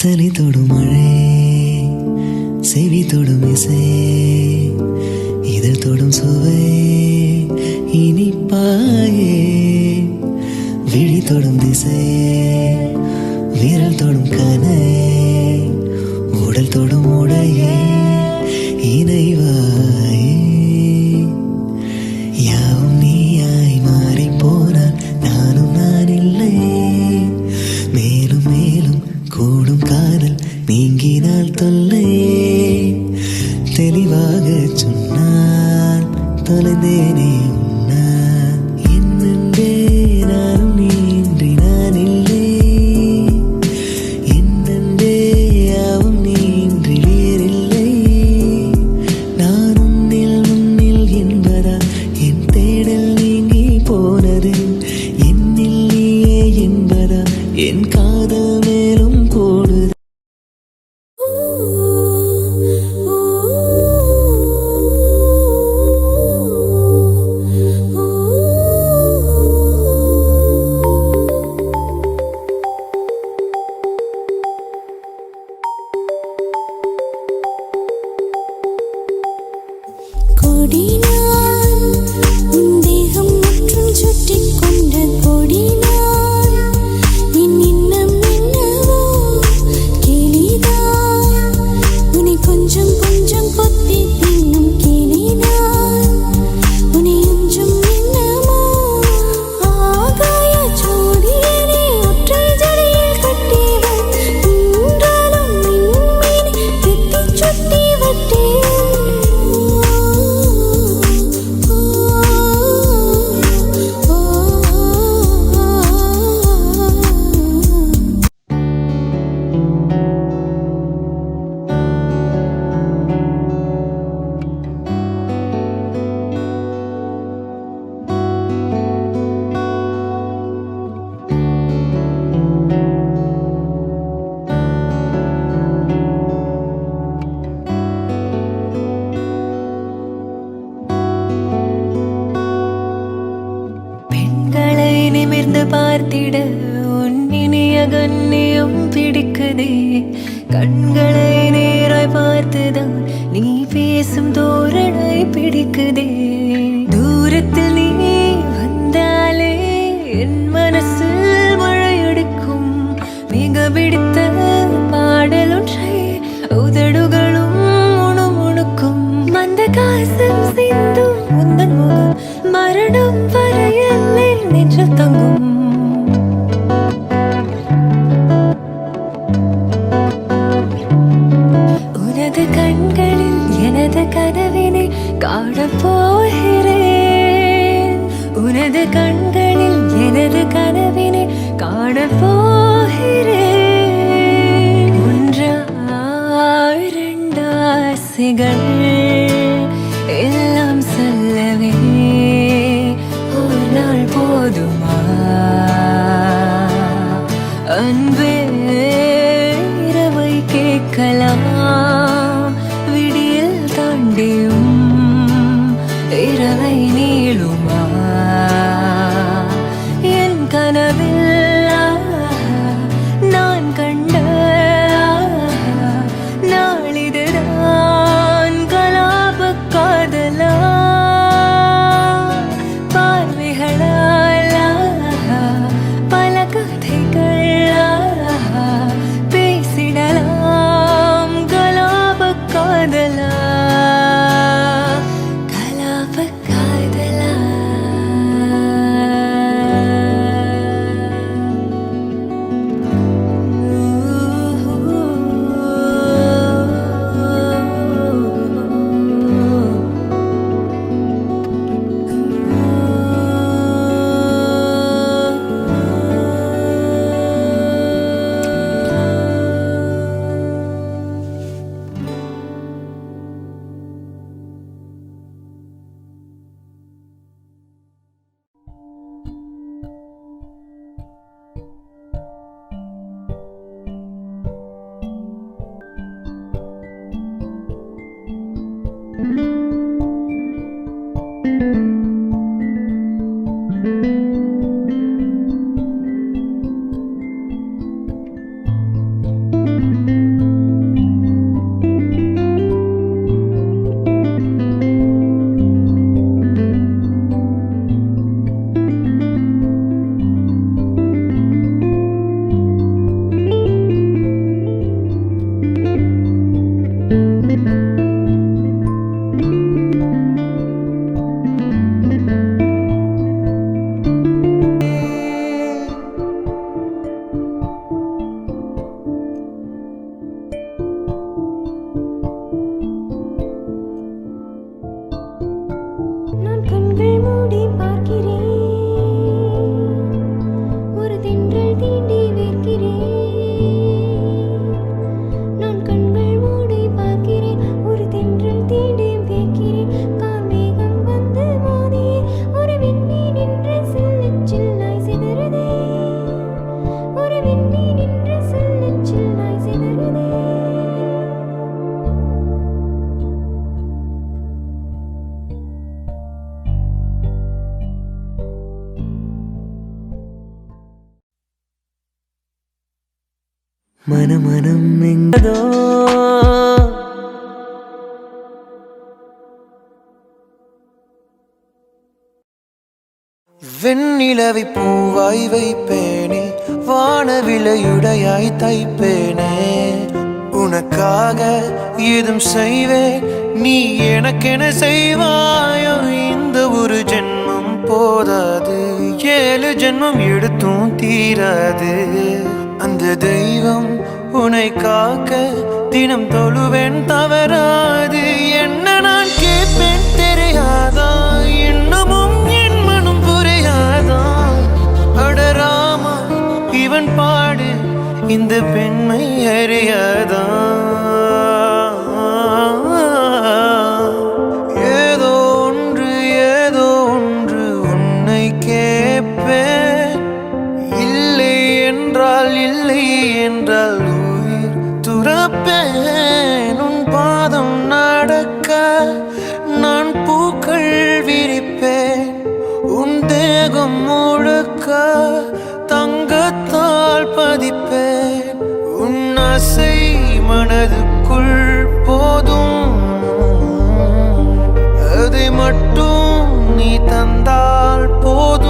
தலை தொடும் மழை, செவி தொடும் இசை, இதழ் தொடும் சுவை இனிப்பாயே, விழி தொடும் திசை, விரல் தொடும் கனை, உடல் தொடும் உடையே இணைவாயே. யாவும் நீயாய் மாறி போனால் நானும் நான் இல்லை. மேலும் மேலும் கூடும் காதல் நீங்கினால் தொல்லை. தெளிவாக சொன்னால் தொலைந்தேனே உன்னால். என்னென்றே நானும் நீன்றி நான் இல்லை. என்னென்றே யாவும் நீன்றி வேறில்லை. நான் உன்னில் என்பதா என் தேடல் நீங்கி போனது. என்னில் நீயே என்பதா என் காதல் மேலும் கூடுது. பார்த்திட உன் இனிய கண்ணியம் பிடிக்குதே. கண்களை நேராய் பார்த்துதான் நீ பேசும் தோரணை பிடிக்குதே. தூரத்தில் நீ வந்தாலே என் மனசில் மழையடிக்கும். மிக பிடித்த பாடல் ஒன்றை உதடுகளும் முணுமுணுக்கும். மந்த காசம் சிந்தும் உந்தன் முகம் மரணம் வரையில் நெஞ்சில் தங்கும். உனது கண்களில் எனது கனவினை காணப் போகிறேன். உனது கண்களில் எனது கனவினை காணப் போகிறேன். ஒன்றாயிரண்டாசைகள் எல்லாம் சொல்லவே ஒரு நாள் போதுமா? அன்பே இரவை கேட்கலாம். விடியல் தாண்டியும் இரவை நீளுமா? என் கனவில் நான் கண்ட நாளிதுதான் கலாப காதலா? மனமனம் எங்கதோ வெண்ணிலவை பூவாய் வைப்பேனே, வானவிலையுடையாய் தைப்பேனே, உனக்காக ஏதும் செய்வேன், நீ எனக்கென செய்வாயோ. இந்த ஒரு ஜென்மம் போதாது, 7 ஜென்மம் எடுத்தும் தீராது. அந்த தெய்வம் உன்னை காக்க தினம் தொழுவேன் தவறாது. என்ன நான் கேட்பேன் தெரியாதா, இன்னமும் என் மனம் புரியாதா. அடராமா இவன் பாடு இந்த பெண்மை அறியாதா. ஏதோ ஒன்று உன்னை கேட்பேன், இல்லை என்றால் உயிர் துறப்பேன். உன் பாதம் நடக்க நான் பூக்கள் விரிப்பேன், உன் தேகம் முழுக்க தங்கத்தால் பதிப்பேன். உன் ஆசை மனதுக்குள் போதும், அதை மட்டும் நீ தந்தால் போதும்.